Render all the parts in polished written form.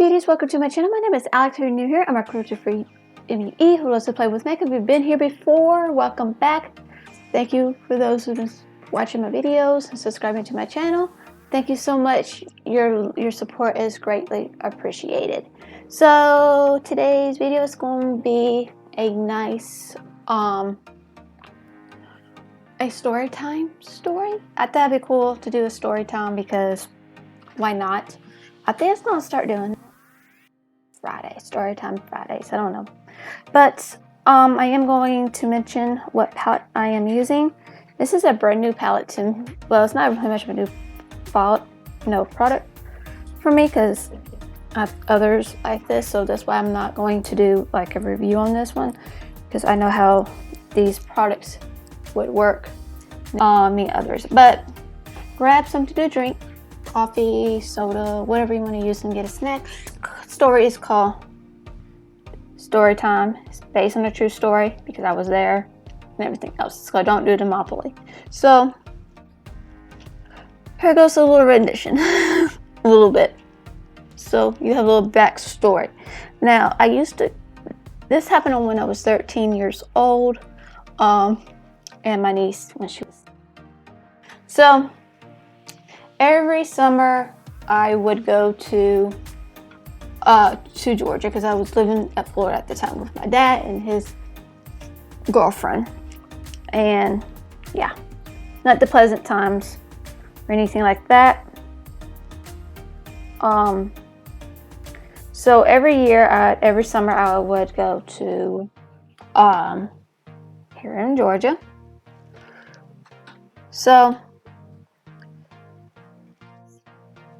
beauties, welcome to my channel. My name is Alex. If you're new here, I'm a creator for ME who loves to play with makeup. If you've been here before, welcome back. Thank you for those who've been watching my videos and subscribing to my channel. Thank you so much. Your support is greatly appreciated. So today's video is going to be a nice a story time story. I thought it'd be cool to do a story time because why not? I think it's gonna start doing story time Fridays. I don't know, but I am going to mention what palette I am using. This is a brand new palette to, well, it's not really much of a new palette, product for me because I have others like this, so that's why I'm not going to do like a review on this one because I know how these products would work on me others. But grab something to drink, coffee, soda, whatever you want to use, and get a snack. Story is called Storytime. It's based on a true story because I was there and everything else. So don't do Monopoly. So here goes a little rendition, a little bit. So you have a little backstory. Now this happened when I was 13 years old, and my niece when she was. So every summer I would go to Georgia because I was living at Florida at the time with my dad and his girlfriend, and yeah, not the pleasant times or anything like that. So every summer I would go to here in Georgia. So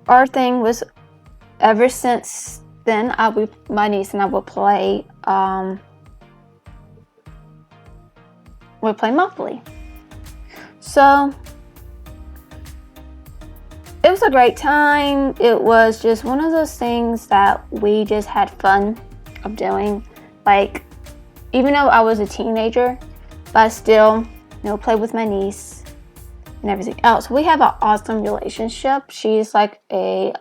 our thing was, ever since then, my niece and I would play Monopoly. So it was a great time. It was just one of those things that we just had fun of doing. Like, even though I was a teenager, but I still, play with my niece and everything else. We have an awesome relationship. She's like a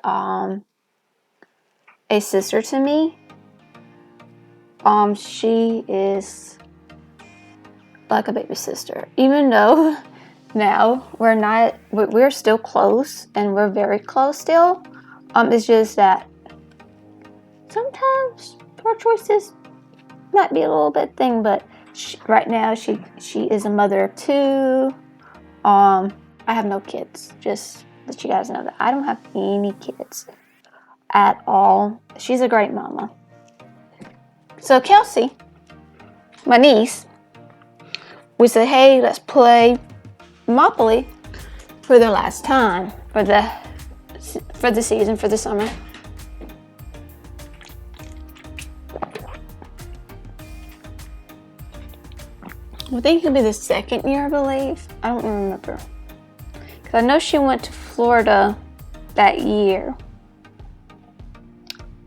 sister to me. She is like a baby sister, even though now we're still close, and we're very close still. It's just that sometimes our choices might be a little bit thing, but right now she is a mother of two. I have no kids, just let you guys know that I don't have any kids at all. She's a great mama. So Kelsey, my niece, we said, hey, let's play Monopoly for the last time for the season, for the summer. I think it'll be the second year, I believe. I don't remember. Because I know she went to Florida that year.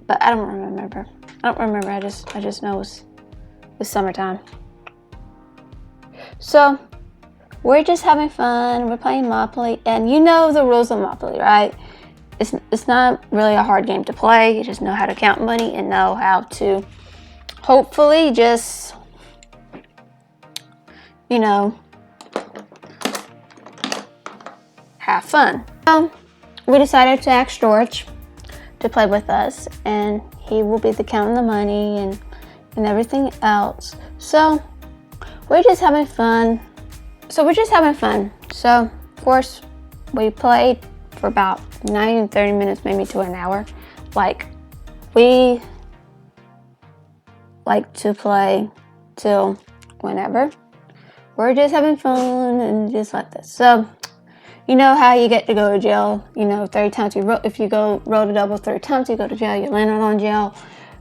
But I don't remember. I just know it was summertime. So we're just having fun. We're playing Monopoly, and you know the rules of Monopoly, right? It's not really a hard game to play. You just know how to count money and know how to hopefully just, have fun. So we decided to ask George to play with us, and he will be the counting the money and everything else. So we're just having fun. So of course we played for about 90 and 30 minutes, maybe to an hour. Like, we like to play till whenever. We're just having fun and just like this. So you know how you get to go to jail, 30 times if you roll the double 30 times, you go to jail, you land on jail,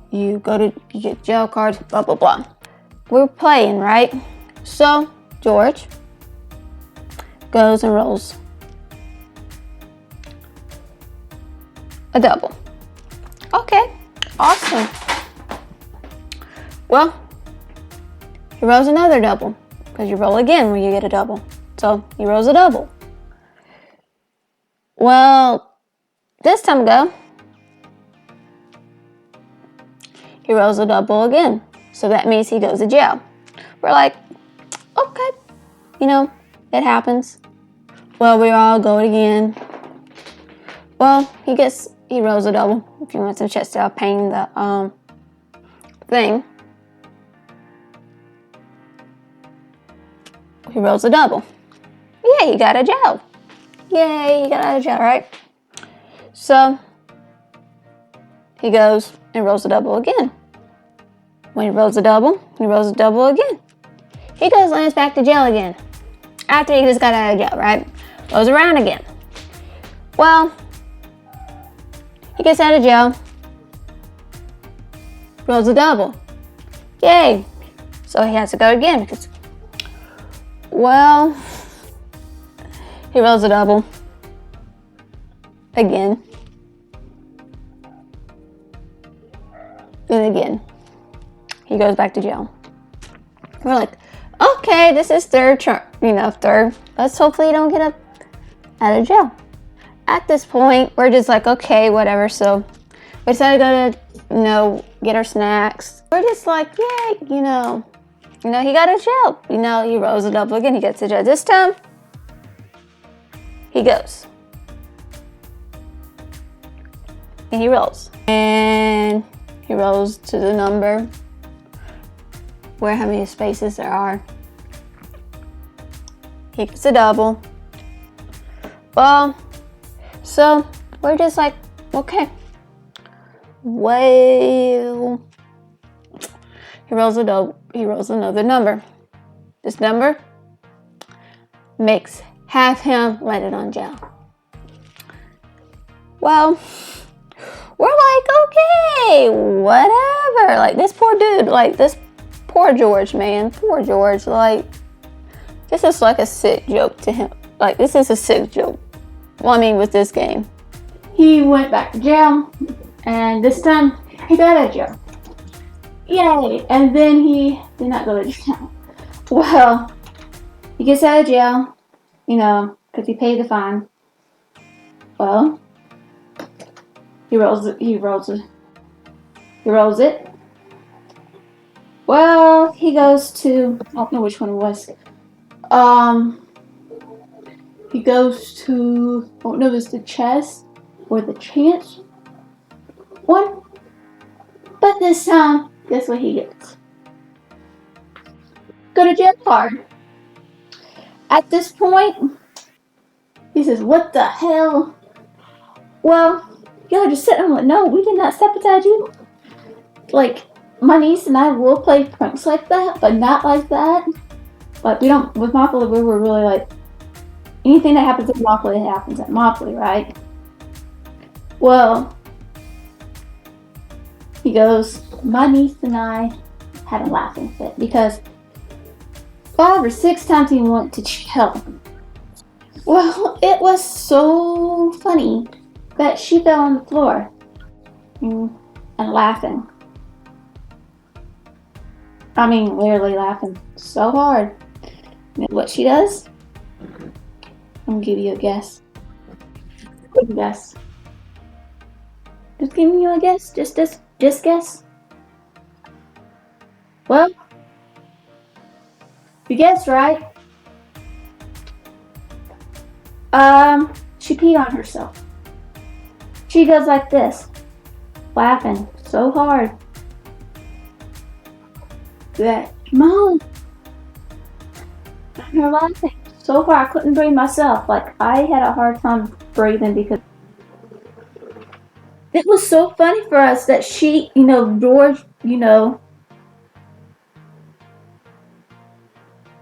you get jail cards, blah, blah, blah. We're playing, right? So George goes and rolls a double. Okay, awesome. Well, he rolls another double because you roll again when you get a double. So he rolls a double. Well, this time ago, he rolls a double again. So that means he goes to jail. We're like, okay, you know, it happens. Well, we all go again. Well, he rolls a double. If you want some chest out, pain the thing. He rolls a double. Yeah, he got out of jail. Yay, he got out of jail, right? So he goes and rolls a double again. When he rolls a double, he rolls a double again. He goes lands back to jail again. After he just got out of jail, right? Goes around again. Well, he gets out of jail. Rolls a double. Yay. So he has to go again because, well, he rolls a double again. And again. He goes back to jail. We're like, okay, this is third. Let's hopefully he don't get out of jail. At this point, we're just like, okay, whatever. So we decided to go to, get our snacks. We're just like, yay, he got out of jail. He rolls a double again. He gets to jail. This time, he goes. And he rolls. And he rolls to the number where how many spaces there are. He gets a double. Well, so we're just like, okay. Well, he rolls a double. He rolls another number. This number makes half him landed on jail. Well, we're like, okay, whatever. Like this poor dude, like this poor George, man. Poor George. Like, this is like a sick joke to him. Like, this is a sick joke. Well, I mean, with this game. He went back to jail, and this time, he got out of jail. Yay! And then he did not go to jail. Well, he gets out of jail, because he paid the fine. Well, he rolls it. Well, he goes to, I don't know which one it was. He goes to, I don't know if it's the chess or the chance one. But this time, guess what he gets? Go to jail card. At this point, he says, what the hell? Well, y'all just sitting there like, no, we did not sabotage you. Like, my niece and I will play pranks like that, but not like that. But we don't, with Monopoly, we were really like, anything that happens at Monopoly happens at Monopoly, right? Well, he goes, my niece and I had a laughing fit because 5 or 6 times he went to jail. Well, it was so funny that she fell on the floor and laughing. I mean, literally laughing so hard. And what she does? I'm gonna give you a guess. Take a guess. Just giving you a guess. Just guess. Well, you guessed right. She peed on herself. She goes like this, laughing so hard that Mom, and her laughing so hard I couldn't breathe myself. Like I had a hard time breathing because it was so funny for us that she, George,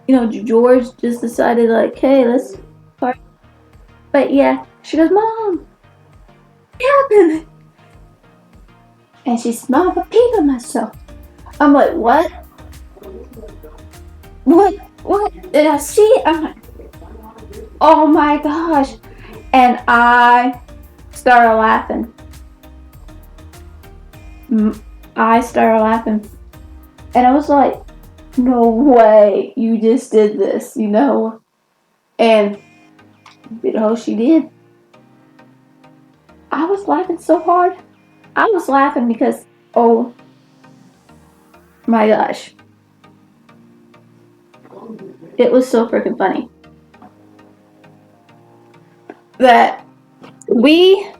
George just decided like, hey, let's party. But yeah, she goes, Mom, what happened? And she smelled the pee on myself. I'm like, what? What? Did I see it? I'm like, oh my gosh. And I started laughing. And I was like, no way, you just did this, And she did. I was laughing so hard. I was laughing because, My gosh. It was so freaking funny. That we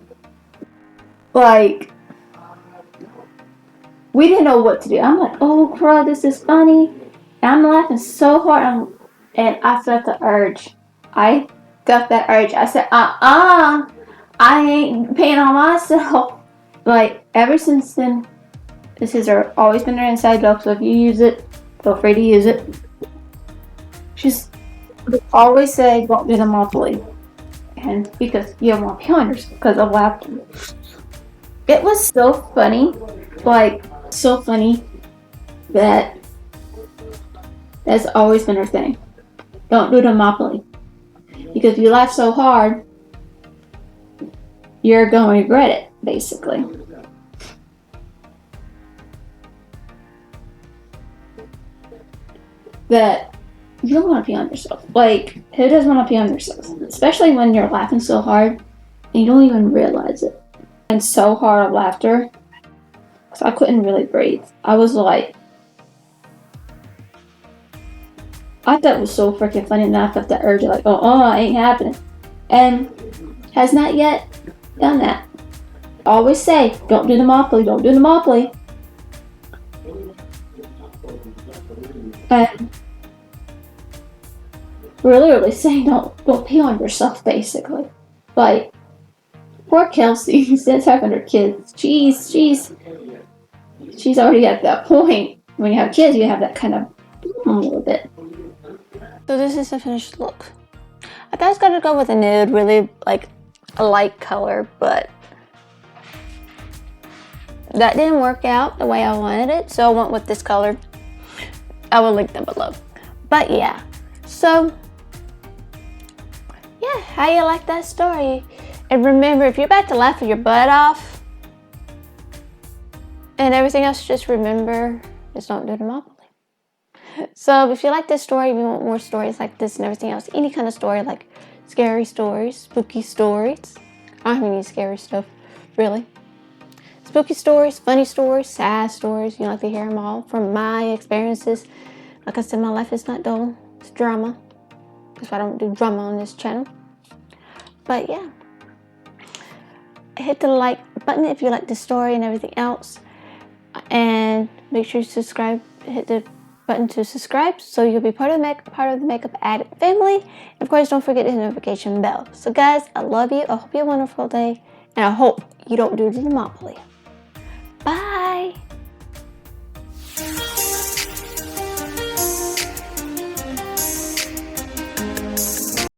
didn't know what to do. I'm like, oh crap, this is funny. And I'm laughing so hard. And I felt the urge. I felt that urge. I said, I ain't paying on myself. Like, ever since then, this has always been her inside joke. So if you use it, feel free to use it. She's always say, don't do the monthly. And because you don't want behind because of laughter. It was so funny. Like, so funny that that's always been her thing. Don't do the monopoly. Because if you laugh so hard, you're going to regret it, basically. That you don't want to pee on yourself. Like, who doesn't want to pee on themselves? Especially when you're laughing so hard and you don't even realize it. And so hard of laughter. So I couldn't really breathe. I was like, I thought it was so freaking funny, and I felt that urge like, it ain't happening. And has not yet done that. Always say, don't do the monopoly, don't do the monopoly. And we're literally saying, don't pee on yourself, basically. Like, poor Kelsey, since having her kids, she's already at that point. When you have kids, you have that kind of a little bit. So this is the finished look. I thought I was gonna go with a nude, really like a light color, but that didn't work out the way I wanted it, so I went with this color. I will link them below. But yeah, so yeah, how you like that story? And remember, if you're about to laugh your butt off and everything else, just remember, just don't do the monopoly. So if you like this story, if you want more stories like this and everything else, any kind of story like scary stories, spooky stories. I don't have any scary stuff, really. Spooky stories, funny stories, sad stories. You like to hear them all from my experiences. Like I said, my life is not dull. It's drama. That's why I don't do drama on this channel. But yeah. Hit the like button if you like the story and everything else. And make sure you subscribe. Hit the button to subscribe so you'll be part of the Makeup Addict family. And of course, don't forget the notification bell. So guys, I love you. I hope you have a wonderful day. And I hope you don't do the monopoly. Bye.